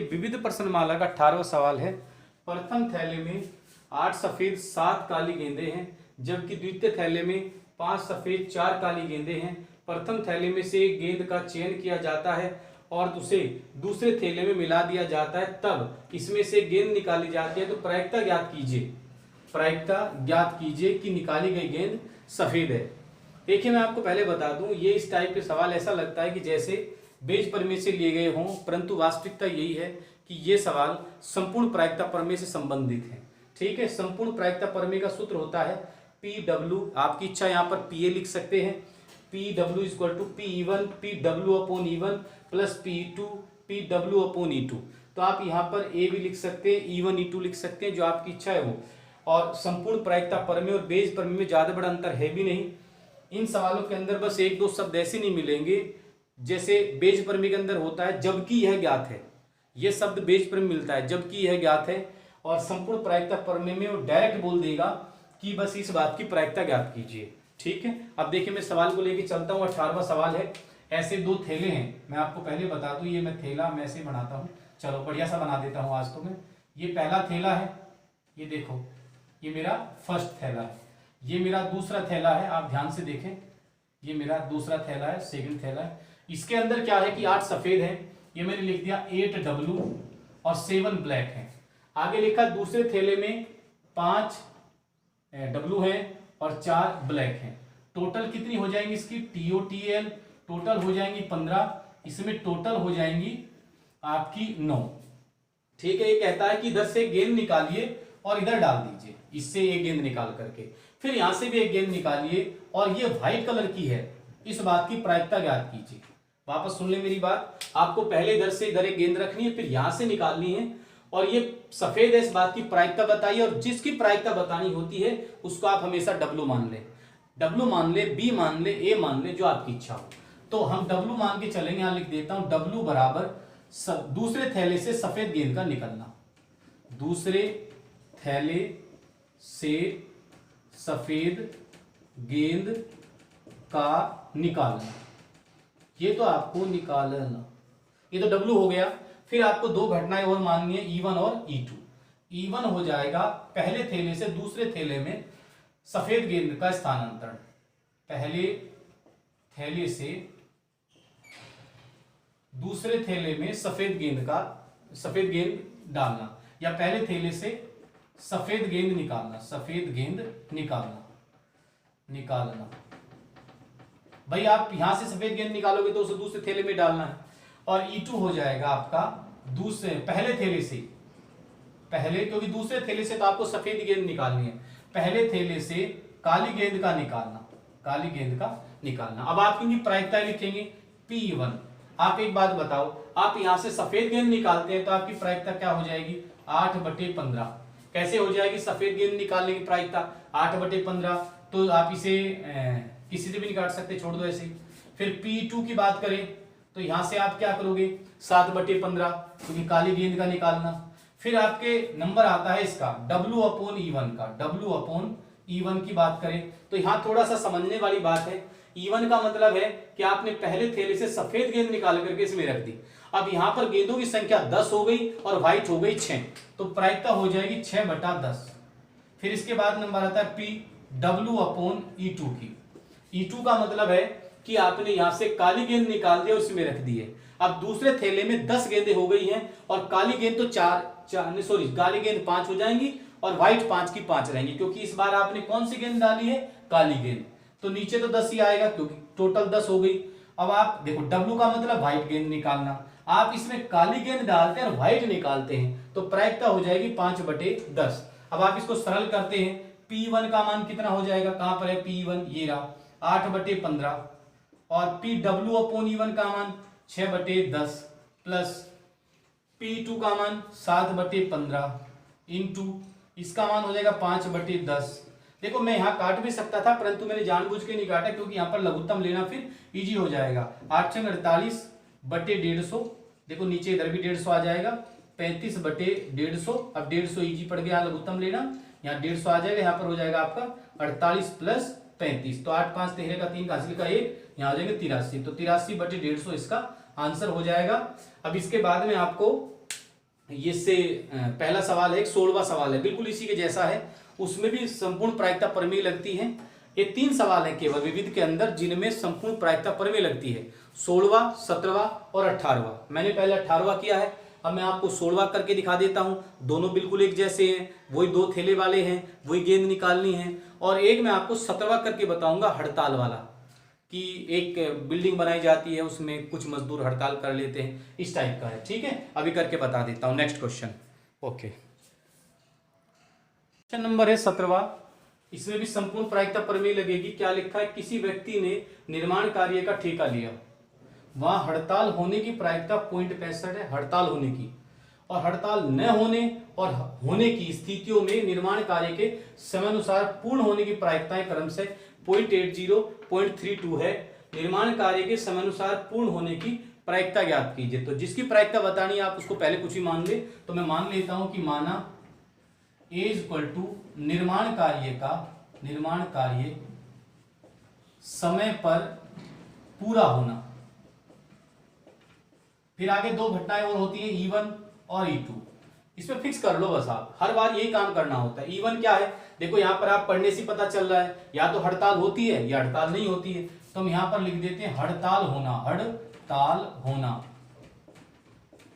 विविध प्रश्नमाला का 18वां सवाल है। प्रथम थैले में 8 सफेद 7 काली गेंदें हैं, जबकि द्वितीय थैले में 5 सफेद 4 काली गेंदें हैं। प्रथम थैले में से एक गेंद का चयन किया जाता है और उसे दूसरे थैले में मिला दिया जाता है, तब इसमें से गेंद निकाली जाती है। तो प्रायिकता ज्ञात कीजिए, प्रायिकता ज्ञात कीजिए कि निकाली गई गेंद सफेद है। देखिए, मैं आपको पहले बता दूं, ये इस टाइप के सवाल ऐसा लगता है कि जैसे बेज प्रमेय से लिए गए हों, परंतु वास्तविकता यही है कि ये सवाल संपूर्ण प्रायिकता प्रमेय से संबंधित है। ठीक है, संपूर्ण प्रायिकता प्रमेय का सूत्र होता है PW, आपकी इच्छा यहाँ पर PA लिख सकते हैं। PW equal to P1 PW upon E1 plus P2 PW upon E2। तो आप यहाँ पर A भी लिख सकते हैं, E1 E2 लिख सकते हैं, जो आपकी इच्छा है वो। और संपूर्ण प्रायिकता प्रमेय और बेज प्रमेय में ज्यादा बड़ा अंतर है भी नहीं। इन सवालों के अंदर बस एक दो शब्द ऐसे नहीं मिलेंगे जैसे बेज प्रमेय के अंदर होता है जबकि यह ज्ञात है, यह शब्द बेज प्रमेय मिलता है जबकि यह ज्ञात है। और संपूर्ण प्रायिकता प्रमेय में वो डायरेक्ट बोल देगा कि बस इस बात की प्रायिकता ज्ञात कीजिए। ठीक है, अब देखिए मैं सवाल को लेके चलता हूँ। 18वां सवाल है। ऐसे दो थैले हैं, मैं आपको पहले बता दूं, ये मैं थैला मैं ऐसे बनाता हूँ। चलो बढ़िया सा बना देता हूँ आज तो मैं। ये पहला थैला है, ये देखो, ये मेरा फर्स्ट थैला है। ये मेरा दूसरा थैला है, आप ध्यान से देखें, ये मेरा दूसरा थैला है, सेकंड थैला है। इसके अंदर क्या है कि 8 सफेद है, ये मैंने लिख दिया 8W और 7 ब्लैक है। आगे लिखा दूसरे थैले में 5 W है और 4 ब्लैक है। टोटल कितनी हो जाएंगी इसकी TOTL, टोटल हो जाएंगी 15, इसमें टोटल हो जाएंगी आपकी 9। ठीक है, ये कहता है कि इधर से गेंद निकालिए और इधर डाल दीजिए, इससे एक गेंद निकाल करके, फिर यहां से भी एक गेंद निकालिए और ये व्हाइट कलर की है, इस बात की प्रायिकता ज्ञात कीजिए। वापस सुन ले मेरी बात, आपको पहले इधर से इधर एक गेंद रखनी है, फिर यहां से निकालनी है और ये सफेद है, इस बात की प्रायिकता बताइए। और जिसकी प्रायिकता बतानी होती है उसको आप हमेशा W मान ले, W मान ले, B मान ले, A मान ले, जो आपकी इच्छा हो। तो हम W मान के चलेंगे, यहां लिख देता हूं W बराबर दूसरे थैले से सफेद गेंद का निकलना, दूसरे थैले से सफेद गेंद का निकालना, ये तो आपको निकालना, ये तो W हो गया। फिर आपको दो घटनाएं और माननी है, E1 और E2। E1 हो जाएगा पहले थैले से दूसरे थैले में सफेद गेंद का स्थानांतरण, पहले थैले से दूसरे थैले में सफेद गेंद डालना, या पहले थैले से सफेद गेंद निकालना, सफेद गेंद निकालना। भाई आप यहां से सफेद गेंद निकालोगे तो उसे दूसरे थैले में डालना है। और E2 हो जाएगा आपका पहले थैले से, क्योंकि दूसरे थैले से तो आपको सफेद गेंद निकालनी है, पहले थैले से काली गेंद का निकालना। अब आप इनकी प्रायिकताएं लिखेंगे P1। आप एक बात बताओ, आप यहां से सफेद गेंद निकालते हैं तो आपकी प्रायिकता क्या हो जाएगी 8/15। कैसे हो जाएगी सफेद गेंद निकालने की प्रायिकता 8/15? तो आप इसे किसी से भी निकाल सकते, छोड़ दो ऐसे। फिर P2 की बात करें तो यहां से आप क्या करोगे 7/15, क्योंकि काली गेंद का निकालना। फिर आपके नंबर आता है इसका W अपॉन E1 का, W अपॉन E1 की बात करें तो यहां थोड़ा सा समझने वाली बात है। E1 का मतलब है कि आपने पहले थैले से सफेद गेंद निकाल करके इसमें रख दी। अब यहां पर गेंदों की संख्या 10 हो गई और व्हाइट हो गई 6, तो प्रायिकता हो जाएगी 6/10। फिर इसके बाद नंबर आता है PW अपॉन E2 की। E2 का मतलब है कि आपने यहां से काली गेंद निकाल दी और उसमें रख दी है। अब दूसरे थैले में 10 गेंदें हो गई हैं और काली गेंद तो काली गेंद 5 हो जाएंगी और व्हाइट 5 की 5 रहेंगी, क्योंकि इस बार आपने कौन सी गेंद डाली है काली गेंद। तो नीचे तो 10 ही आएगा क्योंकि टोटल 10 हो गई। अब आप देखो W का मतलब व्हाइट गेंद निकालना, आप इसमें काली गेंद डालते हैं और व्हाइट निकालते हैं, तो प्रायिकता हो जाएगी 5/10। अब आप इसको सरल करते हैं, P1 का मान कितना हो जाएगा, कहां पर है P1, ये रहा 8/15, और PW अपॉन E1 का मान 6/10 प्लस P2 का मान 7/15 इंटू इसका मान हो जाएगा 5/10। देखो मैं यहाँ काट भी सकता था, परंतु मैंने जानबूझ के नहीं काटा, क्योंकि यहाँ पर लघुत्तम लेना फिर इजी हो जाएगा। 8×48/150, देखो नीचे इधर भी 150 आ जाएगा, 35/150। अब 150 इजी पड़ गया लघुत्तम लेना, यहाँ 150 आ जाएगा, यहाँ पर हो जाएगा आपका 48 + 35, तो 8 5 13 का 3 का हासिल का 1, यहाँ हो जाएगा 83, तो 83/150 इसका आंसर हो जाएगा। अब इसके बाद में आपको ये से पहला सवाल है, 16वां सवाल है, बिल्कुल इसी के जैसा है, उसमें भी संपूर्ण प्रायिकता प्रमेय लगती है। ये 3 सवाल है केवल विविध के अंदर जिनमें संपूर्ण प्रायिकता प्रमेय लगती है, 16वां, 17वां और 18वां। मैंने पहले 18वां किया है, अब मैं आपको 16वां करके दिखा देता हूं। दोनों बिल्कुल एक जैसे हैं, वही 2 थैले वाले हैं, वही गेंद निकालनी है। और एक मैं आपको 17वां करके बताऊंगा, हड़ताल वाला, कि एक बिल्डिंग बनाई जाती है, उसमें कुछ मजदूर हड़ताल कर लेते हैं, इस टाइप का है। ठीक है, अभी करके बता देता हूं। Next question. Okay, question number है 17वां। इसमें भी संपूर्ण प्रायिकता प्रमेय लगेगी। क्या लिखा है, किसी व्यक्ति ने निर्माण कार्य का ठेका लिया, वहां हड़ताल होने की प्रायिकता 0.65 है, हड़ताल होने की, और हड़ताल न होने और होने की स्थितियों में निर्माण कार्य के समयानुसार पूर्ण होने की प्रायिकताएं क्रमशः 0.80, 0.32 है। निर्माण कार्य के समयानुसार पूर्ण होने की प्रायिकता ज्ञात कीजिए। तो जिसकी प्रायिकता बतानी है आप उसको पहले कुछ ही मान ले, तो मैं मान लेता हूं कि माना A इक्वल टू निर्माण कार्य समय पर पूरा होना। फिर आगे 2 घटनाएं और होती है, E1 और E2। इसमें फिक्स कर लो बस, आप हर बार यही काम करना होता है। E1 क्या है, देखो यहां पर आप पढ़ने से पता चल रहा है, या तो हड़ताल होती है या हड़ताल नहीं होती है। तो हम यहां पर लिख देते हैं हड़ताल होना,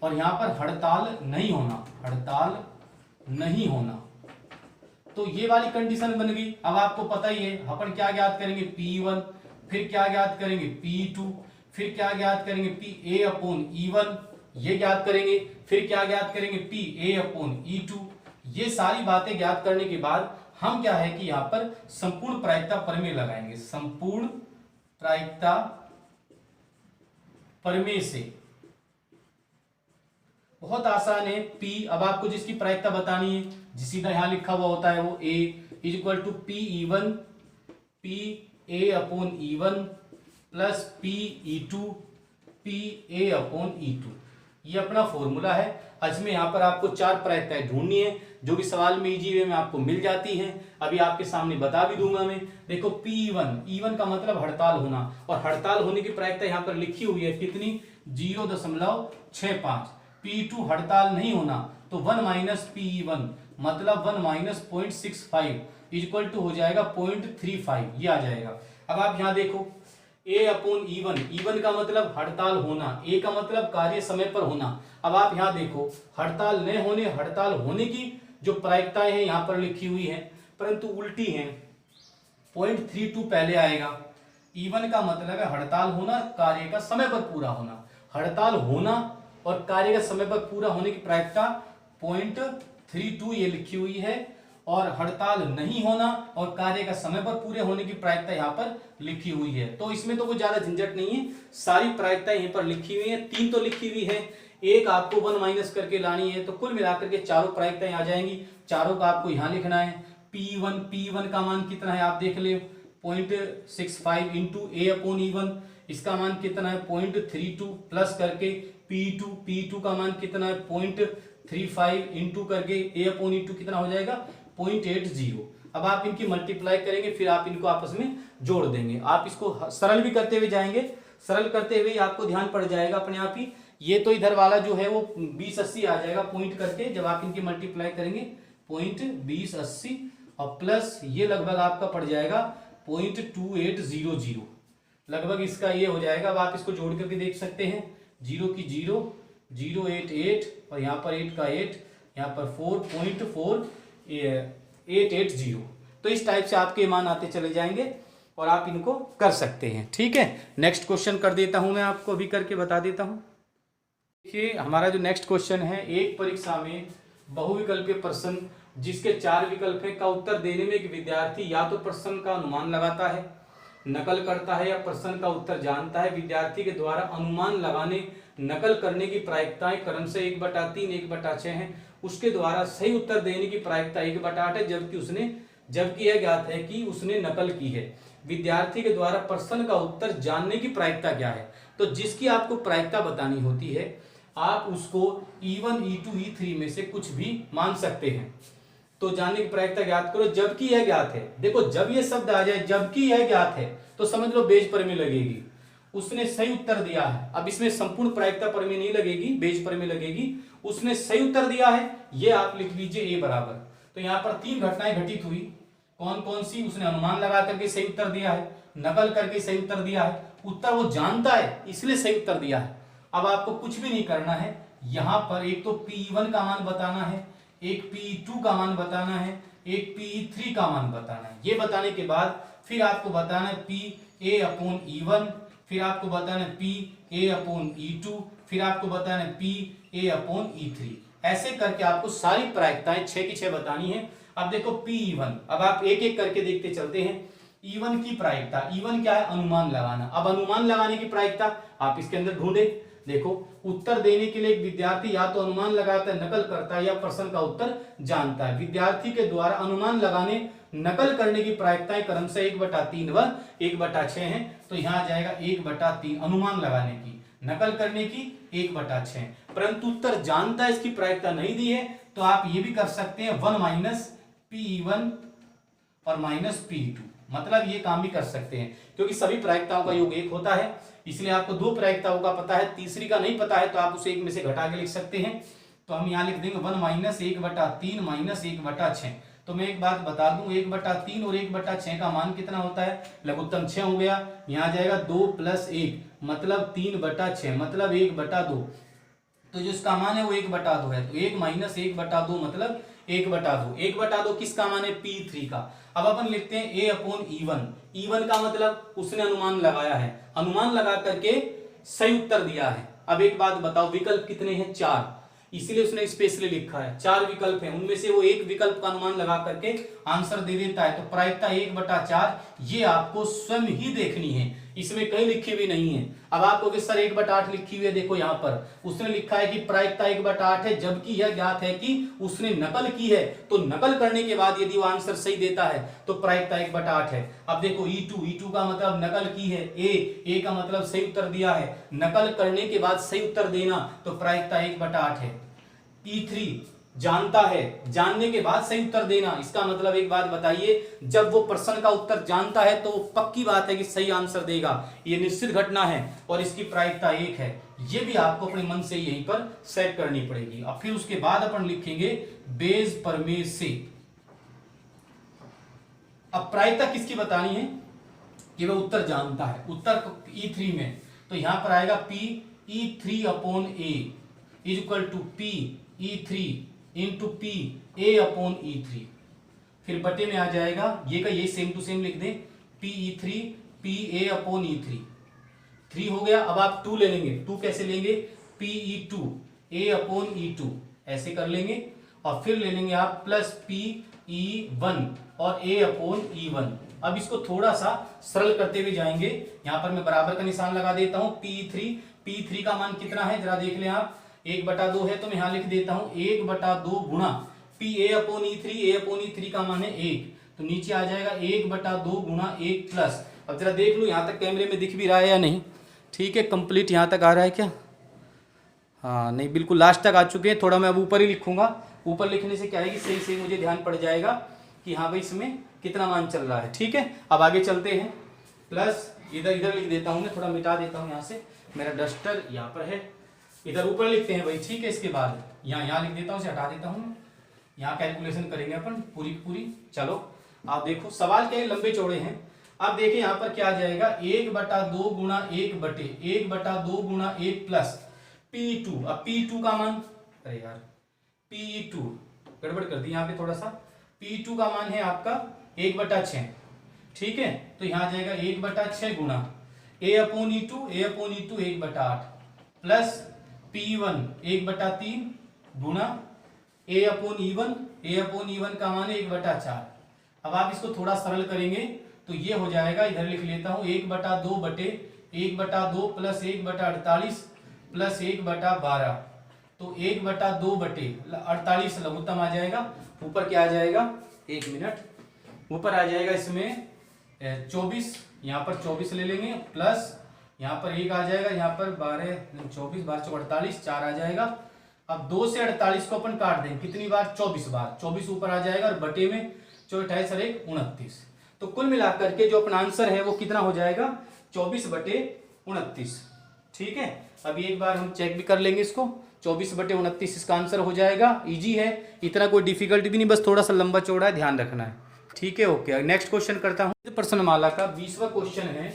और यहां पर हड़ताल नहीं होना, तो ये वाली कंडीशन बन गई। अब आपको पता ही है, अपन क्या ज्ञात करेंगे, P1, फिर क्या ज्ञात करेंगे, P2, फिर क्या ज्ञात करेंगे, PA/E1, ये ज्ञात करेंगे, फिर क्या ज्ञात करेंगे, PA/E2। ये सारी बातें ज्ञात करने के बाद हम क्या है कि यहां पर संपूर्ण प्रायिकता प्रमेय लगाएंगे। संपूर्ण प्रायिकता प्रमेय से बहुत आसान है। P, अब आपको जिसकी प्रायिकता बतानी है, जिस सीधा यहां लिखा हुआ होता है, वो A equal to PE1 PA/E1 plus PE2 PA/E2। ये अपना फॉर्मूला है। इसमें यहां पर आपको 4 प्रायिकताएं ढूंढनी है, जो कि सवाल में इजी वे में आपको मिल जाती हैं। अभी आपके सामने बता भी दूंगा मैं। देखो PE1 का मतलब हड़ताल होना, और हड़ताल होने की प्रायिकता यहां पर लिखी हुई है कितनी, 0.65। P2 हड़ताल नहीं होना, तो 1 माइनस PE1 मतलब 1 माइनस 0.65 इक्वल टू हो जाएगा 0.35, ये आ जाएगा। अब आप यहां देखो A/E1 का मतलब हड़ताल होना, A का मतलब कार्य समय पर होना। अब आप यहां देखो हड़ताल न होने, हड़ताल होने की जो प्रायिकताएं हैं यहां पर लिखी हुई है, परंतु उल्टी है। 0.32 पहले आएगा। E1 का मतलब है हड़ताल होना, कार्य का समय पर पूरा होना। हड़ताल होना और कार्य का समय पर पूरा होने की प्रायिकता 0.32 ये लिखी हुई है, और हड़ताल नहीं होना और कार्य का समय पर पूरे होने की प्रायिकता यहाँ पर लिखी हुई है। तो इसमें तो कोई ज्यादा झंझट नहीं है, सारी प्रायिकता यहीं पर लिखी हुई है। 3 तो लिखी हुई है, एक आपको 1 माइनस करके लानी है, तो कुल मिलाकर के चारों प्रायिकताएं आ जाएंगी। चारों का आपको यहाँ लिखना है। P1 का मान कितना है आप देख ले, 0.65 इंटू A/E1, इसका मान कितना है 0.32 प्लस करके P2 का मान कितना है 0.35 इंटू करके A/E2 कितना हो जाएगा 0.80। अब आप इनकी मल्टीप्लाई करेंगे, फिर आप इनको आपस में जोड़ देंगे। आप इसको सरल भी करते हुए जाएंगे, सरल करते हुए आपको ध्यान पड़ जाएगा अपने आप ही। ये तो इधर वाला जो है वो 2080 आ जाएगा पॉइंट करके, जब आप इनकी मल्टीप्लाई करेंगे 0.2080, और प्लस ये लगभग आपका पड़ जाएगा 0.2800, लगभग इसका ये हो जाएगा। अब आप इसको जोड़ करके देख सकते हैं, 0 की 0, 088, और यहाँ पर 8 का 8, यहाँ पर 4.4880। तो इस टाइप से आपके मान आते चले जाएंगे और आप इनको कर सकते हैं। ठीक है, नेक्स्ट क्वेश्चन कर देता हूं, मैं आपको अभी करके बता देता हूं। देखिए हमारा जो नेक्स्ट क्वेश्चन है, एक परीक्षा में बहुविकल्पीय प्रश्न जिसके 4 विकल्प हैं का उत्तर देने में एक विद्यार्थी या तो प्रश्न का अनुमान लगाता है, नकल करता है, या प्रश्न का उत्तर जानता है। विद्यार्थी के द्वारा अनुमान लगाने, नकल करने की प्रायिकताएं क्रमशः 1/3, 1/6 हैं। उसके द्वारा सही उत्तर देने की प्रायिकता 1/8 है, जबकि यह ज्ञात है कि उसने नकल की है। विद्यार्थी के द्वारा प्रश्न का उत्तर जानने की प्रायिकता क्या है? तो जिसकी आपको प्रायिकता बतानी होती है, आप उसको E1, E2, E3 में से कुछ भी मान सकते हैं। तो जानने की प्रायिकता ज्ञात करो, जबकि यह ज्ञात है। देखो जब ये शब्द आ जाए जबकि यह ज्ञात है, तो समझ लो बेज प्रमेय लगेगी। उसने सही उत्तर दिया है। अब इसमें संपूर्ण प्रायिकता प्रमेय नहीं लगेगी, बेज प्रमेय लगेगी। उसने सही उत्तर दिया है, ये आप लिख लीजिए ए बराबर। तो यहाँ पर 3 घटनाएं घटित हुई, कौन कौन सी? उसने अनुमान लगा करके सही उत्तर दिया है, नकल करके सही उत्तर दिया है, उत्तर वो जानता है इसलिए सही उत्तर दिया है। अब आपको कुछ भी नहीं करना है, यहां पर एक तो P1 का मान बताना है, एक P2 का मान बताना है, एक P3 का मान बताना है। ये बताने के बाद फिर आपको बताना है PA/E1, फिर आपको बताना है PA/E2, फिर आपको बताना है PA/E3। ऐसे करके आपको सारी प्रायिकताएं 6 की 6 बतानी है। अब देखो P1, अब आप एक एक करके देखते चलते हैं। E1 की प्रायिकता, E1 क्या है? अनुमान लगाना। अब अनुमान लगाने की प्रायिकता आप इसके अंदर ढूंढे। देखो, उत्तर देने के लिए एक विद्यार्थी या तो अनुमान लगाता है, नकल करता है, या प्रश्न का उत्तर जानता है। विद्यार्थी के द्वारा अनुमान लगाने, नकल करने की प्रायिकताएं क्रमशः 1/3 व 1/6 हैं। तो यहाँ आ जाएगा 1/3 अनुमान लगाने की, नकल करने की 1/6। परंतु उत्तर जानता है, इसकी प्रायिकता नहीं दी है, तो आप ये भी कर सकते हैं 1 - P1 और -P2, मतलब ये काम भी कर सकते हैं, क्योंकि सभी प्रायिकताओं का योग 1 होता है। इसलिए आपको 2 प्रायिकताओं का पता है, तीसरी का नहीं पता है, तो आप उसे 1 में से घटा के लिख सकते हैं। तो हम यहाँ लिख देंगे 1 - 1/3 - 1/6। तो मैं एक बात बता दूं, 1/3 और 1/6 का मान कितना होता है? लघुत्तम 6 हो गया। यहाँ जाएगा 2 + 1 मतलब 3/6 मतलब 1/2। तो जो इसका मान है वो 1/2 है। तो 1 - 1/2 मतलब 1/2। 1/2 किसका मान है? P3 का। अब अपन लिखते हैं A/E1। E1 का मतलब उसने अनुमान लगाया है, अनुमान लगा करके सही उत्तर दिया है। अब एक बात बताओ, विकल्प कितने हैं? 4, इसीलिए उसने स्पेशली लिखा है। 4 विकल्प हैं, उनमें से वो एक विकल्प का अनुमान लगा करके आंसर दे देता है। तो प्रायिकता 1/4 ये आपको स्वयं ही देखनी है, इसमें कहीं लिखी हुई नहीं है। अब आपको कि सर 1/8 लिखी हुई है, देखो यहाँ पर उसने लिखा है कि प्रायिकता 1/8 है, जबकि यह ज्ञात है कि उसने नकल की है। तो नकल करने के बाद यदि वो आंसर सही देता है तो प्रायिकता 1/8 है। अब देखो E2 का मतलब नकल की है, A का मतलब सही उत्तर दिया है, नकल करने के बाद सही उत्तर देना, तो प्रायिकता 1/8 है। E3 जानता है, जानने के बाद सही उत्तर देना, इसका मतलब एक बात बताइए, जब वो प्रश्न का उत्तर जानता है तो पक्की बात है कि सही आंसर देगा, ये निश्चित घटना है और इसकी प्रायिकता 1 है। ये भी आपको अपने मन से यहीं पर सेट करनी पड़ेगी। अब फिर उसके बाद अपन लिखेंगे बेज प्रमेय से। अब प्रायिकता किसकी बतानी है? कि वह उत्तर जानता है, उत्तर E3 में, तो यहां पर आएगा PE3/A = PE3 × PA/E3। फिर बटे में आ जाएगा, ये का ये सेम टू सेम लिख दें, PE3 PA/E3। 3 हो गया। अब आप 2 ले लेंगे, 2 कैसे लेंगे? PE2 A/E2 ऐसे कर लेंगे, और फिर ले लेंगे आप प्लस PE1 और A/E1। अब इसको थोड़ा सा सरल करते हुए जाएंगे। यहां पर मैं बराबर का निशान लगा देता हूं। P3 का मान कितना है जरा देख लें आप, 1/2 है, तो मैं यहां लिख देता हूं 1/2 गुणा PA/E3 का मान है 1, तो नीचे आ जाएगा 1/2 गुणा 1 प्लस। अब जरा देख लो यहां तक कैमरे में दिख भी रहा है या नहीं? ठीक है, कंप्लीट यहां तक आ रहा है क्या? हाँ नहीं, बिल्कुल लास्ट तक आ चुके हैं। थोड़ा मैं अब ऊपर ही लिखूंगा, ऊपर लिखने से क्या है कि सही सही मुझे ध्यान पड़ जाएगा कि हाँ भाई इसमें कितना मान चल रहा है। ठीक है, अब आगे चलते हैं। प्लस इधर लिख देता हूँ, मैं थोड़ा मिटा देता हूँ यहाँ से, मेरा डस्टर यहाँ पर है, इधर ऊपर लिखते हैं भाई। ठीक है, इसके बाद यहाँ लिख देता हूँ, इसे हटा देता हूँ। यहाँ कैलकुलेशन करेंगे अपन पूरी। चलो आप देखो, सवाल क्या है, लंबे चौड़े हैं। अब देखिए यहाँ पर क्या आ जाएगा, 1/2 गुणा 1/2 गुणा 1 प्लस P2। अब P2 का मान, अरे यार P2 गड़बड़ कर दी यहाँ पे थोड़ा सा। P2 का मान है आपका 1/6। ठीक है, तो यहाँ आ जाएगा 1/6 गुणा A/E2 1/8 प्लस P1 1/3 गुणा A/E1 का मान है 1/4। अब आप इसको थोड़ा सरल करेंगे तो ये हो जाएगा, इधर लिख लेता हूं 1/2 बटे 1/2 प्लस 1/48 प्लस 1/12। तो 1/2 बटे 48 लघुत्तम आ जाएगा। ऊपर क्या आ जाएगा, 1 मिनट, ऊपर आ जाएगा इसमें 24, यहाँ पर 24 ले लेंगे, प्लस यहाँ पर 1 आ जाएगा, यहाँ पर 24 12 48 4 आ जाएगा। अब 2 से 48 को अपन काट देंगे, कितनी बार? 24 बार। 24 ऊपर आ जाएगा और बटे में 28 और 1 29। तो कुल मिलाकर के जो अपना आंसर है वो कितना हो जाएगा, 24/29 29। ठीक है, अभी एक बार हम चेक भी कर लेंगे इसको। 24/29 इसका आंसर हो जाएगा। इजी है, इतना कोई डिफिकल्टी भी नहीं, बस थोड़ा सा लंबा चौड़ा है, ध्यान रखना है। ठीक है, ओके। नेक्स्ट क्वेश्चन करता हूँ। प्रश्नमाला का 20वां क्वेश्चन है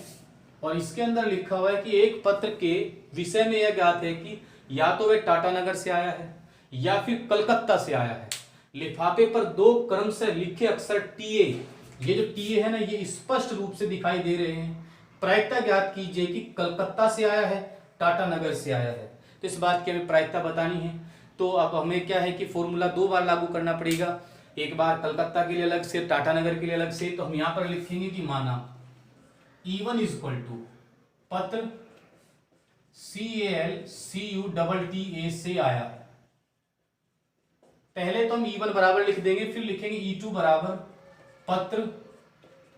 और इसके अंदर लिखा हुआ है कि एक पत्र के विषय में यह ज्ञात है कि या तो वह टाटानगर से आया है या फिर कलकत्ता से आया है। लिफाफे पर 2 क्रम से लिखे अक्षर टीए, ये जो टीए है ना, ये स्पष्ट रूप से दिखाई दे रहे हैं। प्रायिकता ज्ञात कीजिए कि कलकत्ता से आया है, टाटानगर से आया है। तो इस बात की हमें प्रायिकता बतानी है। तो अब हमें क्या है कि फॉर्मूला 2 बार लागू करना पड़ेगा, एक बार कलकत्ता के लिए अलग से, टाटानगर के लिए अलग से। तो हम यहां पर लिखेंगे कि माना E1 इक्वल टू पत्र CALCUTTA से आया है। पहले तो हम E1 बराबर लिख देंगे, फिर लिखेंगे E2 बराबर पत्र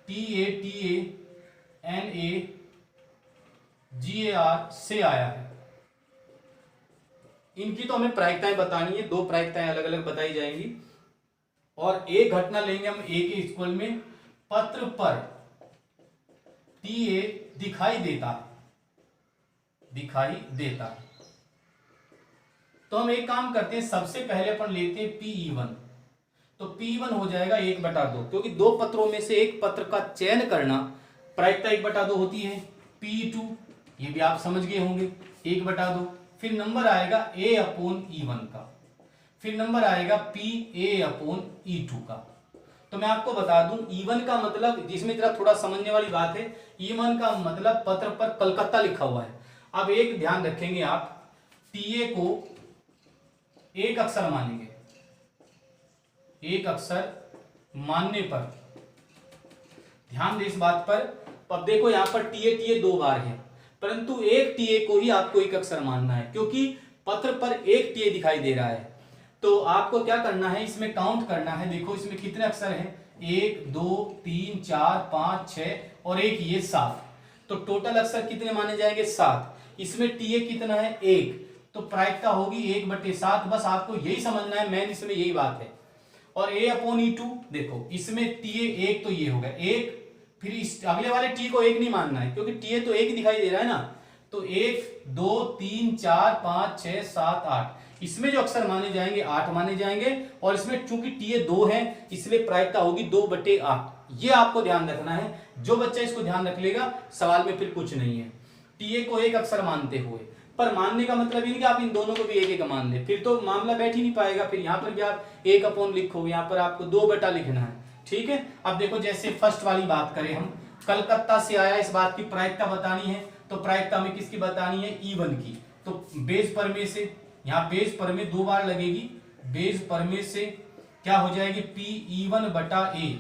TATANAGAR से आया है। इनकी तो हमें प्रायिकताएं बतानी है, 2 प्रायिकताएं अलग अलग बताई जाएंगी और एक घटना लेंगे हम ए के इक्वल में पत्र पर TA दिखाई देता है, दिखाई देता है। तो हम एक काम करते हैं, सबसे पहले अपन लेते हैं PE1। तो P1 हो जाएगा 1/2, क्योंकि 2 पत्रों में से एक पत्र का चयन करना प्रायिकता 1/2 होती है। P2 ये भी आप समझ गए होंगे, 1/2। फिर नंबर आएगा A/E1 का, फिर नंबर आएगा PA/E2 का। तो मैं आपको बता दूं, E1 का मतलब, जिसमें जरा थोड़ा समझने वाली बात है, E1 का मतलब पत्र पर कलकत्ता लिखा हुआ है। अब एक ध्यान रखेंगे आप, TA को एक अक्षर मानेंगे, एक अक्षर मानने पर ध्यान दे इस बात पर। अब देखो यहां पर TA 2 बार है, परंतु एक TA को ही आपको एक अक्षर मानना है, क्योंकि पत्र पर एक TA दिखाई दे रहा है। तो आपको क्या करना है, इसमें काउंट करना है। देखो इसमें कितने अक्षर हैं, 1 2 3 4 5 6 और एक ये 7। तो टोटल अक्षर कितने माने जाएंगे, 7। इसमें TA कितना है, 1। तो प्रायिकता होगी 1/7। बस आपको यही समझना है, मेन इसमें यही बात है। और A/E2 देखो, इसमें TA 1 तो ये होगा 1, फिर इस अगले वाले T को 1 नहीं मानना है, क्योंकि TA तो 1 दिखाई दे रहा है ना। तो 1 2 3 4 5 6 7 8, इसमें जो अक्षर माने जाएंगे 8 माने जाएंगे। और इसमें चूंकि TA 2 है, इसलिए प्रायिकता होगी 2/8। ये आपको ध्यान रखना है। जो बच्चा इसको ध्यान रख लेगा, सवाल में फिर कुछ नहीं है। TA को एक अक्षर मानते हुए, पर मानने का मतलब ये नहीं कि आप इन दोनों को भी एक एक मान ले, फिर तो मामला बैठ ही नहीं पाएगा। फिर यहाँ पर भी आप 1 लिखो, यहाँ पर आपको 2 लिखना है। ठीक है, अब देखो जैसे फर्स्ट वाली बात करें हम, कलकत्ता से आया, इस बात की प्रायिकता बतानी है। तो प्रायिकता में किसकी बतानी है, E1 की। तो बेस पर में से, यहाँ बेस पर में 2 बार लगेगी, बेस पर में से क्या हो जाएगी, PE1/A।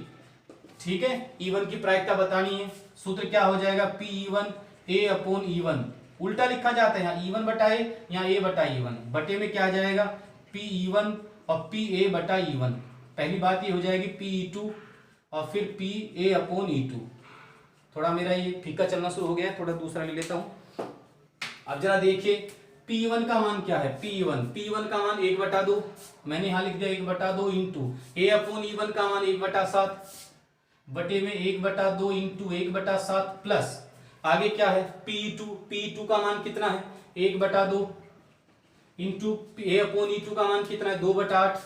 ठीक है, E1 की प्रायिकता बतानी है। सूत्र क्या हो जाएगा, PE1 A/E1। उल्टा लिखा जाता है, यहाँ E1/A, यहाँ A/E1। बटे में क्या आ जाएगा, PE1 और PA/E1। पहली बात ये हो जाएगी PE2 और फिर PA/E2। थोड़ा मेरा ये फीका चलना शुरू हो गया है, थोड़ा दूसरा ले लेता हूं। अब जरा देखिए P1 का मान क्या है, P1 का मान 1/2, मैंने यहां लिख दिया 1/2 इंटू A/E1 का मान 1/7, बटे में 1/2 इंटू 1/7 प्लस आगे क्या है, P2 का मान कितना है, 1/2 इंटू A/E2 का मान कितना है, 2/8।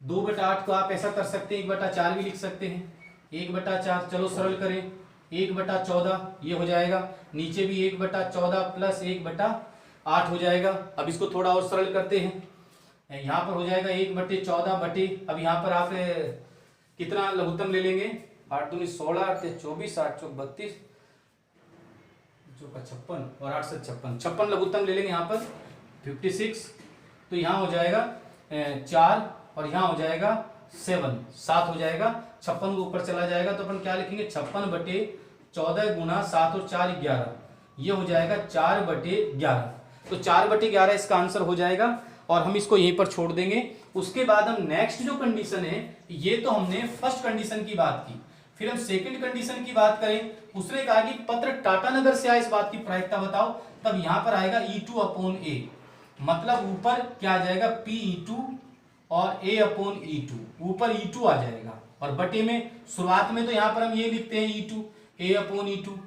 2/8 को आप ऐसा कर सकते हैं, 1/4 भी लिख सकते हैं, 1/4। चलो सरल करें, 1/14 ये हो जाएगा, नीचे भी 1/14 प्लस 1/8 हो जाएगा। अब इसको थोड़ा और सरल करते हैं, यहाँ पर हो जाएगा 1/14 बटे, अब यहाँ पर आप कितना लघुत्तम ले लेंगे, 8 दूनी 16, 8 24, 8 चौक 32, 56 और 8 से 56 लघुत्तम ले लेंगे यहाँ पर 56। तो यहाँ हो जाएगा 4 और यहाँ हो जाएगा 7 हो जाएगा। 56 को ऊपर चला जाएगा तो अपन क्या लिखेंगे, 56/14 गुना 7 और 4 11, ये हो जाएगा 4/11। तो 4/11 इसका आंसर हो जाएगा और हम इसको यहीं पर छोड़ देंगे। उसके बाद हम नेक्स्ट जो कंडीशन है, ये तो हमने फर्स्ट कंडीशन की बात की, फिर हम सेकंड कंडीशन की बात करें। उसने कहा कि पत्र टाटानगर से आया, इस बात की प्रायिकता बताओ। तब यहां पर आएगा E2/A, मतलब ऊपर क्या आ जाएगा, PE2 और A/E2, ऊपर E2 आ जाएगा और बटे में शुरुआत में तो यहां पर हम ये लिखते हैं E2 A/E2।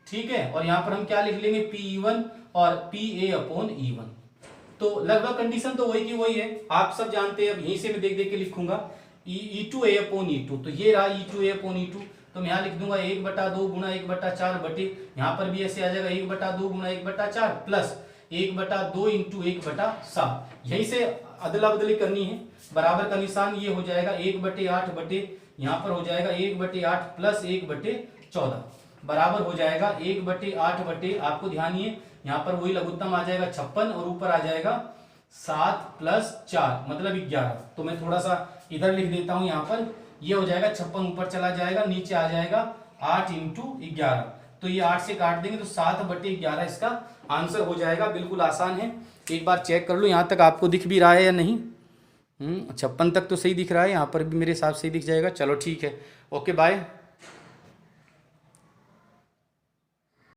ठीक है। और यहाँ पर हम क्या लिख लेंगे, P1 और PA/E1। तो लगभग कंडीशन तो वही की वही है, आप सब जानते हैं। अब यहीं से मैं देख देख के लिखूंगा E2A/E2, तो ये रहा E2A/E2। तो मैं यहाँ लिख दूंगा 1/2 गुणा 1/4 बटे, यहाँ पर भी ऐसे आ जाएगा 1/2 गुणा 1/4 प्लस 1/2 इंटू 1/7। यहीं से अदला बदली करनी है, बराबर का निशान ये हो जाएगा 1/8 बटे, यहाँ पर हो जाएगा 1/8 प्लस 1/14 बराबर हो जाएगा 1/8 बटे, आपको ध्यान ये यहाँ पर वही लघुत्तम आ जाएगा 56 और ऊपर आ जाएगा 7 प्लस 4 मतलब 11। तो मैं थोड़ा सा इधर लिख देता हूं, यहाँ पर ये हो जाएगा 56 ऊपर चला जाएगा, नीचे आ जाएगा 8 इंटू 11। तो ये 8 से काट देंगे तो 7/11 इसका आंसर हो जाएगा। बिल्कुल आसान है, एक बार चेक कर लो यहाँ तक आपको दिख भी रहा है या नहीं। 56 तक तो सही दिख रहा है, यहाँ पर भी मेरे हिसाब से ही दिख जाएगा। चलो ठीक है, ओके बाय।